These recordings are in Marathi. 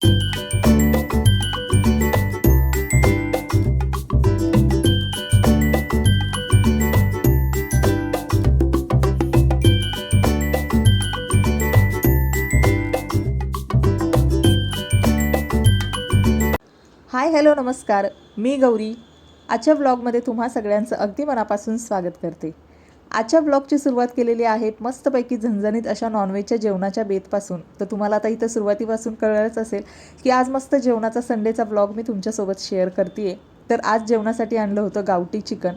हाय हॅलो नमस्कार, मी गौरी. आजच्या ब्लॉगमध्ये तुम्हा सगळ्यांचं अगदी मनापासून स्वागत करते. आजच्या ब्लॉगची सुरुवात केलेली आहे मस्तपैकी झणझणीत अशा नॉनव्हेजच्या जेवणाच्या बेतपासून. तर तुम्हाला आता इथं सुरुवातीपासून कळलंच असेल की आज मस्त जेवणाचा संडेचा ब्लॉग मी तुमच्यासोबत शेअर करते. तर आज जेवणासाठी आणलं होतं गावठी चिकन.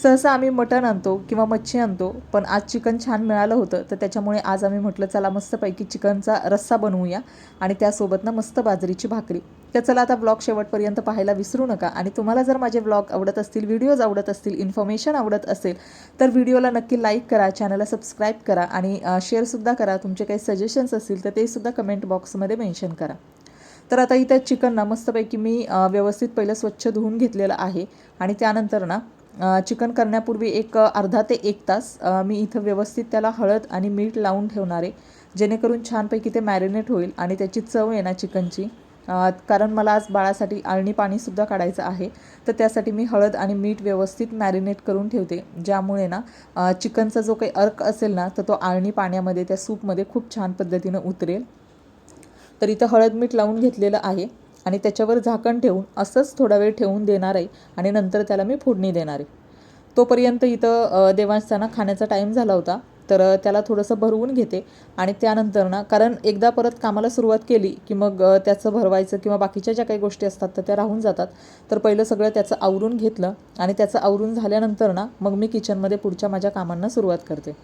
सहसा आम्ही मटण आणतो किंवा मच्छी आणतो, पण आज चिकन छान मिळालं होतं, तर त्याच्यामुळे आज आम्ही म्हटलं चला मस्तपैकी चिकनचा रस्सा बनवूया आणि त्यासोबत ना मस्त बाजरीची भाकरी. तर चला आता ब्लॉग शेवटपर्यंत पाहायला विसरू नका. आणि तुम्हाला जर माझे ब्लॉग आवडत असतील, व्हिडिओज आवडत असतील, इन्फॉर्मेशन आवडत असेल तर व्हिडिओला नक्की लाईक करा, चॅनलला सबस्क्राईब करा आणि शेअरसुद्धा करा. तुमचे काही सजेशन्स असतील तर ते सुद्धा कमेंट बॉक्समध्ये मेन्शन करा. तर आता इथं चिकन ना मस्तपैकी मी व्यवस्थित पहिलं स्वच्छ धुवून घेतलेलं आहे आणि त्यानंतर ना चिकन करण्यापूर्वी एक अर्धा ते 1 तास मी इथं व्यवस्थित त्याला हळद आणि मीठ लावून ठेवणार आहे, जेणेकरून छानपैकी ते मॅरिनेट होईल आणि त्याची चव आहे ना चिकनची. कारण मला आज बाळासाठी आळणी पाणीसुद्धा काढायचं आहे, तर त्यासाठी मी हळद आणि मीठ व्यवस्थित मॅरिनेट करून ठेवते, ज्यामुळे ना चिकनचा जो काही अर्क असेल ना तर तो आळणी पाण्यामध्ये त्या सूपमध्ये खूप छान पद्धतीनं उतरेल. तर इथं हळद मीठ लावून घेतलेलं आहे आणि त्याच्यावर झाकण ठेवून असंच थोडा वेळ ठेवून देणार आहे आणि नंतर त्याला मी फोडणी देणार आहे. तोपर्यंत इथं देवांशचा ना खाण्याचा टाईम झाला होता, तर त्याला थोडंसं भरवून घेते आणि त्यानंतर ना, कारण एकदा परत कामाला सुरुवात केली की मग त्याचं भरवायचं किंवा बाकीच्या ज्या काही गोष्टी असतात तर त्या राहून जातात. तर पहिलं सगळं त्याचं आवरून घेतलं आणि त्याचं आवरून झाल्यानंतर ना मग मी किचनमध्ये पुढच्या माझ्या कामांना सुरुवात करते.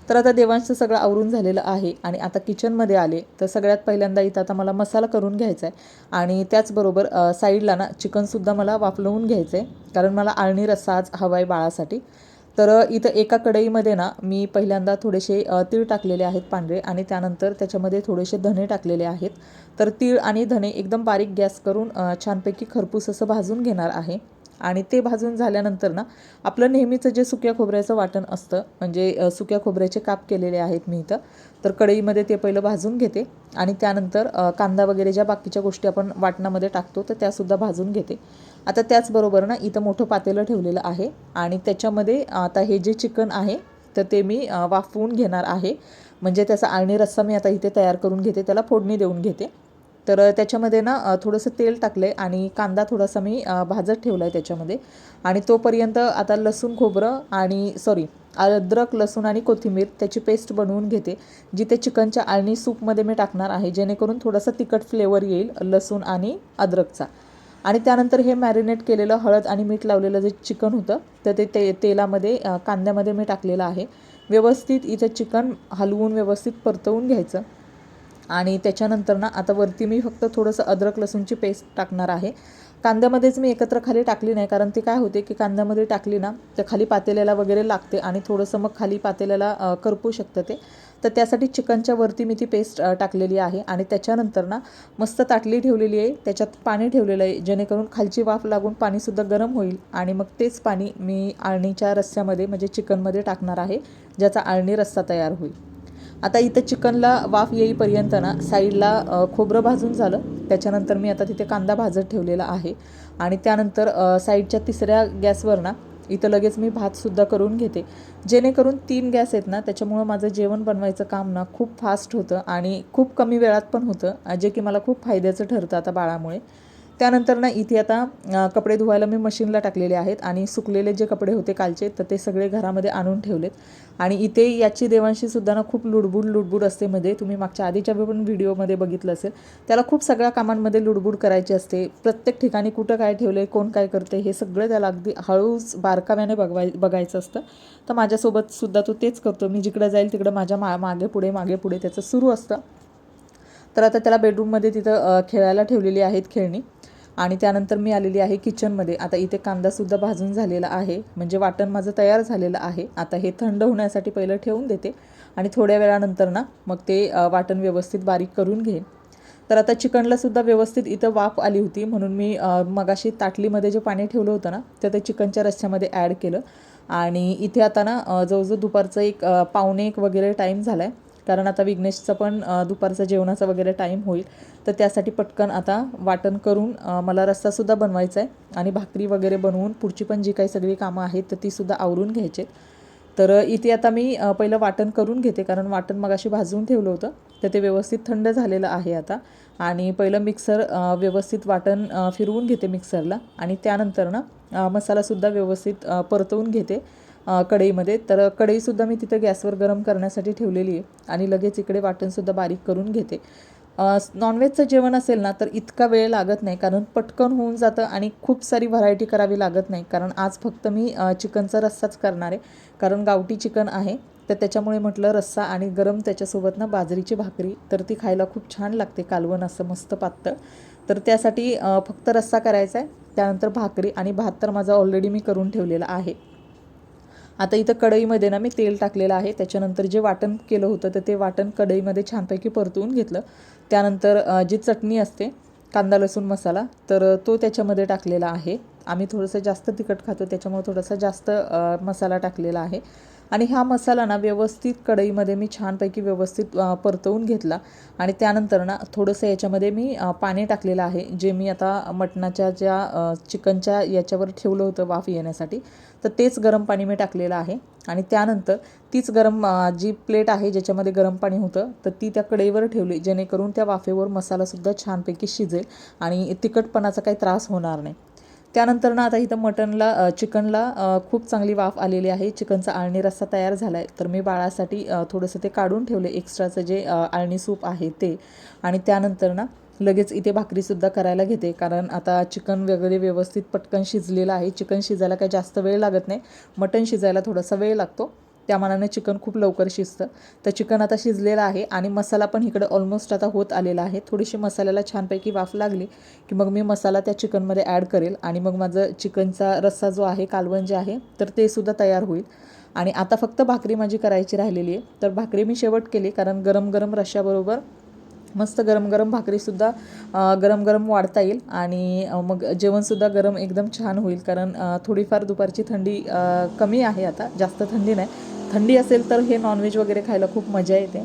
तर आता देवांशचं सगळं आवरून झालेलं आहे आणि आता किचनमध्ये आले. तर सगळ्यात पहिल्यांदा इथं आता मला मसाला करून घ्यायचा आहे आणि त्याचबरोबर साईडला ना चिकनसुद्धा मला वाफलवून घ्यायचं आहे, कारण मला आळणी रस्सा आज हवा आहे बाळासाठी. तर इथं एका कढईमध्ये ना मी पहिल्यांदा थोडेसे तीळ टाकलेले आहेत पांढरे आणि त्यानंतर त्याच्यामध्ये थोडेसे धणे टाकलेले आहेत. तर तीळ आणि धणे एकदम बारीक गॅस करून छानपैकी खरपूस असं भाजून घेणार आहे आणि ते भाजून झाल्यानंतर ना आपलं नेहमीचं जे सुक्या खोबऱ्याचं वाटण असतं, म्हणजे सुक्या खोबऱ्याचे काप केलेले आहेत मी इथं, तर कढईमध्ये ते पहिलं भाजून घेते आणि त्यानंतर कांदा वगैरे ज्या बाकीच्या गोष्टी आपण वाटणामध्ये टाकतो तर त्यासुद्धा भाजून घेते. आता त्याचबरोबर ना इथं मोठं पातेलं ठेवलेलं आहे आणि त्याच्यामध्ये आता हे जे चिकन आहे तर ते मी वाफवून घेणार आहे, म्हणजे त्याचा आळणी रस्सा मी आता इथे तयार करून घेते, त्याला फोडणी देऊन घेते. तर त्याच्यामध्ये ना थोडंसं तेल टाकलं आहे आणि कांदा थोडासा मी भाजत ठेवला आहे त्याच्यामध्ये. आणि तोपर्यंत आता लसूण खोबरं आणि अद्रक लसूण आणि कोथिंबीर त्याची पेस्ट बनवून घेते, जी ते चिकनच्या आळणी सूपमध्ये मी टाकणार आहे, जेणेकरून थोडासा तिखट फ्लेवर येईल लसूण आणि अद्रकचा. आणि त्यानंतर हे मॅरिनेट केलेलं हळद आणि मीठ लावलेलं जे चिकन होतं तर ते तेलामध्ये कांद्यामध्ये मी टाकलेलं आहे. व्यवस्थित इथं चिकन हलवून व्यवस्थित परतवून घ्यायचं आणि त्याच्यानंतर ना आता वरती मी फक्त थोडंसं अद्रक लसूणची पेस्ट टाकणार आहे. कांद्यामध्येच मी एकत्र खाली टाकली नाही, कारण ते काय होते की कांद्यामध्ये टाकली ना तर खाली पातेल्याला वगैरे लागते आणि थोडंसं मग खाली पातेल्याला करपू शकतं ते. तर त्यासाठी चिकनच्या वरती मी ती पेस्ट टाकलेली आहे आणि त्याच्यानंतर ना मस्त ताटली ठेवलेली आहे, त्याच्यात पाणी ठेवलेलं आहे, जेणेकरून खालची वाफ लागून पाणीसुद्धा गरम होईल आणि मग तेच पाणी मी आळणीच्या रस्स्यामध्ये म्हणजे चिकनमध्ये टाकणार आहे, ज्याचा आळणी रस्सा तयार होईल. आता इथं चिकनला वाफ येईपर्यंत ना साईडला खोबरं भाजून झालं. त्याच्यानंतर मी आता तिथे कांदा भाजत ठेवलेला आहे आणि त्यानंतर साईडच्या तिसऱ्या गॅसवर ना इथं लगेच मी भातसुद्धा करून घेते, जेणेकरून 3 गॅस आहेत ना त्याच्यामुळं माझं जेवण बनवायचं काम ना खूप फास्ट होतं आणि खूप कमी वेळात पण होतं, जे की मला खूप फायद्याचं ठरतं आता बाळामुळे. त्यानंतर ना इथे आता कपडे धुवायला मी मशीनला टाकलेले आहेत आणि सुकलेले जे कपडे होते कालचे तर ते सगळे घरामध्ये आणून ठेवलेत. आणि इथे याची देवांशीसुद्धा ना खूप लुडबुड असते, मध्ये तुम्ही मागच्या आधीच्या पण व्हिडिओमध्ये बघितलं असेल. त्याला खूप सगळ्या कामांमध्ये लुडबुड करायची असते, प्रत्येक ठिकाणी कुठं काय ठेवलं आहे, कोण काय करते हे सगळं त्याला अगदी हळूच बारकाव्याने बघायचं असतं. तर माझ्यासोबतसुद्धा तो तेच करतो, मी जिकडं जाईल तिकडं माझ्या मागे पुढे त्याचं सुरू असतं. तर आता त्याला बेडरूममध्ये तिथं खेळायला ठेवलेली आहेत खेळणी आणि त्यानंतर मी आलेली आहे किचनमध्ये. आता इथे कांदासुद्धा भाजून झालेला आहे, म्हणजे वाटण माझं तयार झालेलं आहे. आता हे थंड होण्यासाठी पहिलं ठेवून देते आणि थोड्या वेळानंतर ना मग ते वाटण व्यवस्थित बारीक करून घेईन. तर आता चिकनलासुद्धा व्यवस्थित इथं वाफ आली होती, म्हणून मी मगाशी ताटलीमध्ये जे पाणी ठेवलं होतं ना तर ते चिकनच्या रस्स्यामध्ये ॲड केलं. आणि इथे आता ना जवळजवळ दुपारचं 1 पावणे 1 वगैरे टाईम झाला आहे कारण आता विघ्नेशचं पण दुपारचा जेवणाचा वगैरे टाईम होईल, तर त्यासाठी पटकन आता वाटण करून मला रस्सासुद्धा बनवायचा आहे आणि भाकरी वगैरे बनवून पुढची पण जी काही सगळी कामं आहेत तर तीसुद्धा आवरून घ्यायचे. तर इथे आता मी पहिलं वाटण करून घेते, कारण वाटण मगाशी भाजून ठेवलं होतं तर ते व्यवस्थित थंड झालेलं आहे आता. आणि पहिलं मिक्सर व्यवस्थित वाटण फिरवून घेते मिक्सरला आणि त्यानंतर ना मसालासुद्धा व्यवस्थित परतवून घेते कढईमध्ये. तर कढईसुद्धा मी तिथं गॅसवर गरम करण्यासाठी ठेवलेली आहे आणि लगेच इकडे वाटणसुद्धा बारीक करून घेते. नॉनव्हेजचं जेवण असेल ना तर इतका वेळ लागत नाही, कारण पटकन होऊन जातं आणि खूप सारी व्हरायटी करावी लागत नाही. कारण आज फक्त मी चिकनचा रस्साच करणार आहे, कारण गावठी चिकन आहे तर त्याच्यामुळे म्हटलं रस्सा आणि गरम त्याच्यासोबत ना बाजरीची भाकरी, तर ती खायला खूप छान लागते, कालवण असं मस्त पातळ. तर त्यासाठी फक्त रस्सा करायचा आहे, त्यानंतर भाकरी आणि भात तर माझा ऑलरेडी मी करून ठेवलेला आहे. आता इथं कढईमध्ये ना मी तेल टाकलेलं आहे, त्याच्यानंतर जे वाटण केलं होतं तर ते वाटण कढईमध्ये छानपैकी परतवून घेतलं. त्यानंतर जी चटणी असते कांदा लसूण मसाला, तर तो त्याच्यामध्ये टाकलेला आहे. आम्ही थोडंसं जास्त तिखट खातो त्याच्यामुळे थोडासा जास्त मसाला टाकलेला आहे. आणि हा मसाला ना व्यवस्थित कढईमध्ये मी छानपैकी व्यवस्थित परतवून घेतला. आणि त्यानंतर ना थोडंसं याच्यामध्ये मी पाणी टाकलेलं आहे, जे मी आता मटणाच्या ज्या चिकनच्या याच्यावर ठेवलं होतं वाफ येण्यासाठी, तर तेच गरम पाणी मी टाकलेलं आहे. आणि त्यानंतर तीच गरम जी प्लेट आहे ज्याच्यामध्ये गरम पाणी होतं तर ती त्या कढईवर ठेवली, जेणेकरून त्या वाफेवर मसालासुद्धा छानपैकी शिजेल आणि तिखटपणाचा काही त्रास होणार नाही. त्यानंतर ना आता इथं मटनला चिकनला खूप चांगली वाफ आलेली आहे. चिकनचा आळणी रस्सा तयार झाला आहे, तर मी बाळासाठी थोडंसं ते काढून ठेवले, एक्स्ट्राचं जे आळणी सूप आहे ते. आणि त्यानंतर ना लगेच इथे भाकरीसुद्धा करायला घेते, कारण आता चिकन वगैरे व्यवस्थित पटकन शिजलेलं आहे. चिकन शिजायला काही जास्त वेळ लागत नाही, मटण शिजायला थोडासा वेळ लागतो, त्या मानाने चिकन खूप लवकर शिजतं. तर चिकन आता शिजलेलं आहे आणि मसाला पण इकडं ऑलमोस्ट आता होत आलेला आहे. थोडीशी मसाल्याला छानपैकी वाफ लागली की मग मी मसाला त्या चिकनमध्ये ॲड करेल आणि मग माझं चिकनचा रस्सा जो आहे, कालवण जे आहे, तर ते सुद्धा तयार होईल. आणि आता फक्त भाकरी माझी करायची राहिलेली आहे, तर भाकरी मी शेवट केली, कारण गरम गरम रश्श्याबरोबर मस्त गरम गरम भाकरीसुद्धा गरम गरम वाढता येईल आणि मग जेवणसुद्धा गरम एकदम छान होईल. कारण थोडीफार दुपारची थंडी कमी आहे, आता जास्त थंडी नाही. थंडी असेल तर हे नॉनव्हेज वगैरे खायला खूप मजा येते.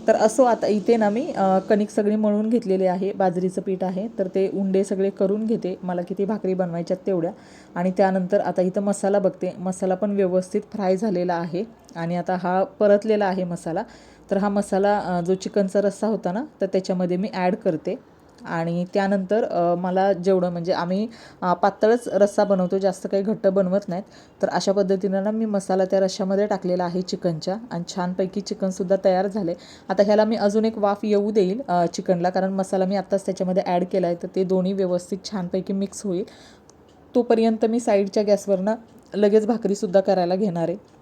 तर असो आता इथे ना मी कणिक सगळी मळून घेतलेली आहे, बाजरीचं पीठ आहे, तर ते उंडे सगळे करून घेते, मला किती भाकरी बनवायच्यात तेवढ्या. आणि त्यानंतर आता इथं मसाला बघते, मसाला पण व्यवस्थित फ्राय झालेला आहे आणि आता हा परतलेला आहे मसाला. तर हा मसाला जो चिकनचा रस्सा होता ना तर त्याच्यामध्ये मी ॲड करते. आणि त्यानंतर मला जेवढं म्हणजे आम्ही पातळच रस्सा बनवतो, जास्त काही घट्ट बनवत नाहीत. तर अशा पद्धतीनं ना मी मसाला त्या रश्श्यामध्ये टाकलेला आहे चिकनच्या आणि छानपैकी चिकनसुद्धा तयार झाले. आता ह्याला मी अजून एक वाफ येऊ देईल चिकनला, कारण मसाला मी आत्ताच त्याच्यामध्ये ॲड केला आहे, तर ते दोन्ही व्यवस्थित छानपैकी मिक्स होईल. तोपर्यंत मी साईडच्या गॅसवरनं लगेच भाकरीसुद्धा करायला घेणार आहे.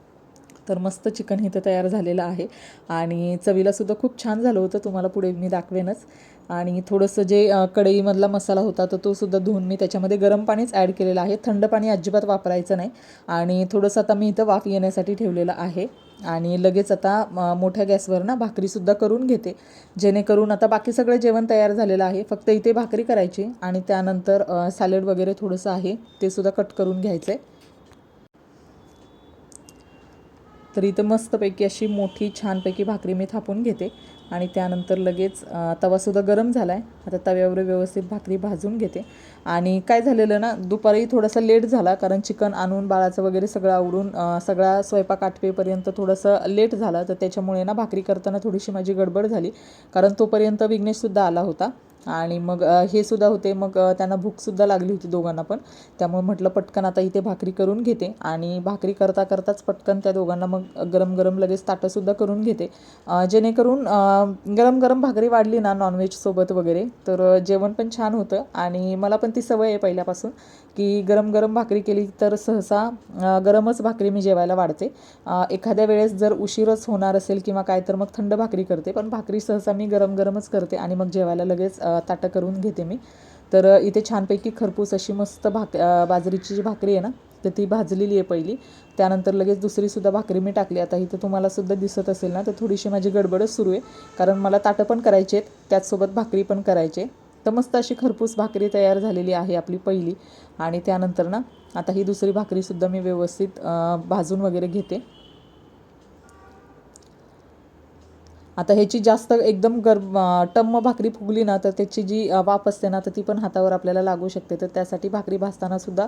तर मस्त चिकन इथं तयार झालेलं आहे आणि चवीलासुद्धा खूप छान झालं होतं, तुम्हाला पुढे मी दाखवेनच. आणि थोडंसं जे कढईमधला मसाला होता तर तो सुद्धा धुवून मी त्याच्यामध्ये गरम पाणीच ॲड केलेलं आहे, थंड पाणी अजिबात वापरायचं नाही. आणि थोडंसं आता मी इथं वाफ येण्यासाठी ठेवलेलं आहे आणि लगेच आता मोठ्या गॅसवर ना भाकरीसुद्धा करून घेते, जेणेकरून आता बाकी सगळं जेवण तयार झालेलं आहे, फक्त इथे भाकरी करायची. आणि त्यानंतर सॅलड वगैरे थोडंसं आहे ते सुद्धा कट करून घ्यायचं आहे. तर इथं मस्तपैकी अशी मोठी छानपैकी भाकरी मी थापून घेते आणि त्यानंतर लगेच तवासुद्धा गरम झाला आहे, आता तव्यावर व्यवस्थित भाकरी भाजून घेते. आणि काय झालेलं ना, दुपारी थोडासा लेट झाला, कारण चिकन आणून बाळाचं वगैरे सगळं आवरून सगळा स्वयंपाक आटपेपर्यंत थोडंसं लेट झाला, तर त्याच्यामुळे ना भाकरी करताना थोडीशी माझी गडबड झाली, कारण तोपर्यंत विघ्नेशसुद्धा आला होता आणि मग हे सुद्धा होते, मग त्यांना भूकसुद्धा लागली होती दोघांना पण. त्यामुळे म्हटलं पटकन आता इथे भाकरी करून घेते आणि भाकरी करता करताच पटकन त्या दोघांना मग गरम गरम लगेच ताटंसुद्धा करून घेते, जेणेकरून गरम गरम भाकरी वाढली ना नॉनव्हेजसोबत वगैरे तर जेवण पण छान होतं. आणि मला पण ती सवय आहे पहिल्यापासून की गरम गरम भाकरी केली तर सहसा गरमच भाकरी मी जेवायला वाढते. एखाद्या वेळेस जर उशीरच होणार असेल किंवा काय तर मग थंड भाकरी करते, पण भाकरी सहसा मी गरम गरमच करते आणि मग जेवायला लगेच ताटं करून घेते मी. तर इथे छानपैकी खरपूस अशी मस्त बाजरीची जी भाकरी आहे ना तर ती भाजलेली आहे पहिली, त्यानंतर लगेच दुसरीसुद्धा भाकरी मी टाकली. आता इथं तुम्हालासुद्धा दिसत असेल ना, तर थोडीशी माझी गडबडच सुरू आहे, कारण मला ताटं पण करायची आहेत त्याचसोबत भाकरी पण करायची. तर मस्त अशी खरपूस भाकरी तयार झालेली आहे आपली पहिली. आणि त्यानंतर ना आता ही दुसरी भाकरीसुद्धा मी व्यवस्थित भाजून वगैरे घेते. आता ह्याची जास्त एकदम टम्म भाकरी फुगली ना तर त्याची जी वाफ असते ना तर ती पण हातावर आपल्याला लागू शकते. तर त्यासाठी भाकरी भाजताना सुद्धा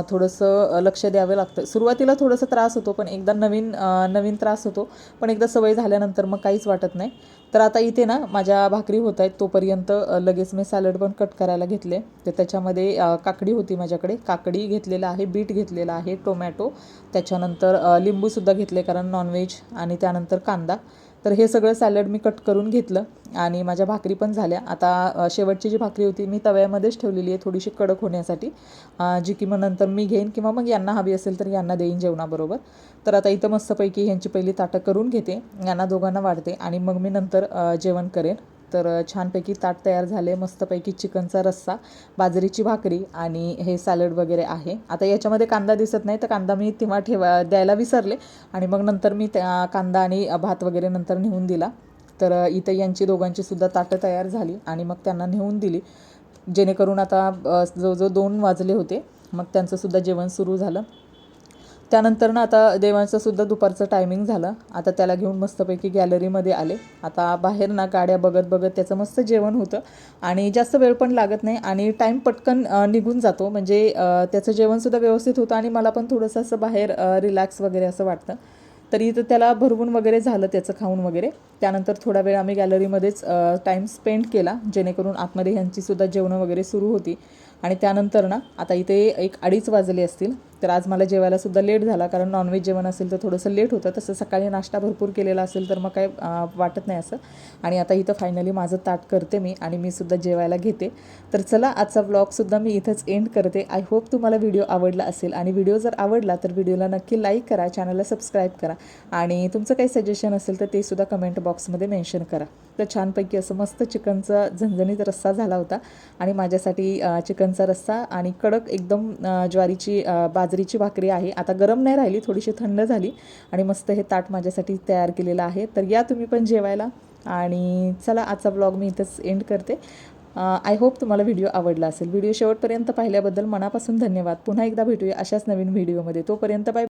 थोडंसं लक्ष द्यावं लागतं. सुरुवातीला थोडंसं त्रास होतो, पण एकदा नवीन त्रास होतो, पण एकदा सवय झाल्यानंतर मग काहीच वाटत नाही. तर आता इथे ना माझ्या भाकरी होत आहेत तोपर्यंत लगेच मी सॅलड पण कट करायला घेतले. तर त्याच्यामध्ये काकडी होती माझ्याकडे, काकडी घेतलेला आहे, बीट घेतलेला आहे, टोमॅटो, त्याच्यानंतर लिंबूसुद्धा घेतले कारण नॉनव्हेज, आणि त्यानंतर तर हे सगळं सॅलड मी कट करून घेतलं आणि माझ्या भाकरी पण झाल्या. आता शेवटची जी भाकरी होती मी तव्यामध्येच ठेवलेली आहे थोडीशी कडक होण्यासाठी, जी की मग नंतर मी घेईन किंवा मग यांना हवी असेल तर यांना देईन जेवणाबरोबर. तर आता इथं मस्तपैकी ह्यांची पहिली ताटं करून घेते, यांना दोघांना वाढते आणि मग मी नंतर जेवण करेन. तर छानपैकी ताट तयार झाले, मस्तपैकी चिकनचा रस्सा, बाजरीची भाकरी आणि हे सॅलड वगैरे आहे. आता याच्यामध्ये कांदा दिसत नाही, तर कांदा मी तेव्हा द्यायला विसरले आणि मग नंतर मी त्या कांदा आणि भात वगैरे नंतर नेऊन दिला. तर इथं यांची दोघांची सुद्धा ताटं तयार झाली आणि मग त्यांना नेऊन दिली, जेणेकरून आता जवळजवळ 2 वाजले होते. मग त्यांचंसुद्धा जेवण सुरू झालं. त्यानंतर ना आता देवांचंसुद्धा दुपारचं टायमिंग झालं. आता त्याला घेऊन मस्तपैकी गॅलरीमध्ये आले. आता बाहेर ना गाड्या बघत बघत त्याचं मस्त जेवण होतं आणि जास्त वेळ पण लागत नाही आणि टाईम पटकन निघून जातो. म्हणजे त्याचं जेवणसुद्धा व्यवस्थित होतं आणि मला पण थोडंसं असं बाहेर रिलॅक्स वगैरे असं वाटतं. तरी तर त्याला भरवून वगैरे झालं त्याचं खाऊन वगैरे. त्यानंतर थोडा वेळ आम्ही गॅलरीमध्येच टाईम स्पेंड केला, जेणेकरून आतमध्ये ह्यांचीसुद्धा जेवणं वगैरे सुरू होती. आणि त्यानंतर ना आता इथे 1-2:30 वाजले असतील. तर आज मला जेवायलासुद्धा लेट झाला, कारण नॉनव्हेज जेवण असेल तर थोडंसं लेट होतं. तसं सकाळी नाश्ता भरपूर केलेला असेल तर मग काय वाटत नाही असं. आणि आता इथं फायनली माझं ताट करते मी आणि मी सुद्धा जेवायला घेते. तर चला आजचा व्लॉगसुद्धा मी इथंच एंड करते. आय होप तुम्हाला व्हिडिओ आवडला असेल आणि व्हिडिओ जर आवडला तर व्हिडिओला नक्की लाईक करा, चॅनलला सबस्क्राईब करा आणि तुमचं काही सजेशन असेल तर ते सुद्धा कमेंट बॉक्समध्ये मेन्शन करा. तर छानपैकी असं मस्त चिकनचा झणझणीत रस्सा झाला होता आणि माझ्यासाठी चिकनचा रस्सा आणि कडक एकदम ज्वारीची बाजरीची भाकरी आहे. आता गरम नाही राहिली, थोडीशी थंड झाली आणि मस्त हे ताट माझ्यासाठी तयार केलेलं आहे. तर या तुम्ही पण जेवायला. आणि चला आजचा ब्लॉग मी इथंच एंड करते. आय होप तुम्हाला व्हिडिओ आवडला असेल. व्हिडिओ शेवटपर्यंत पाहिल्याबद्दल मनापासून धन्यवाद. पुन्हा एकदा भेटूया अशाच नवीन व्हिडिओमध्ये. तोपर्यंत बाय.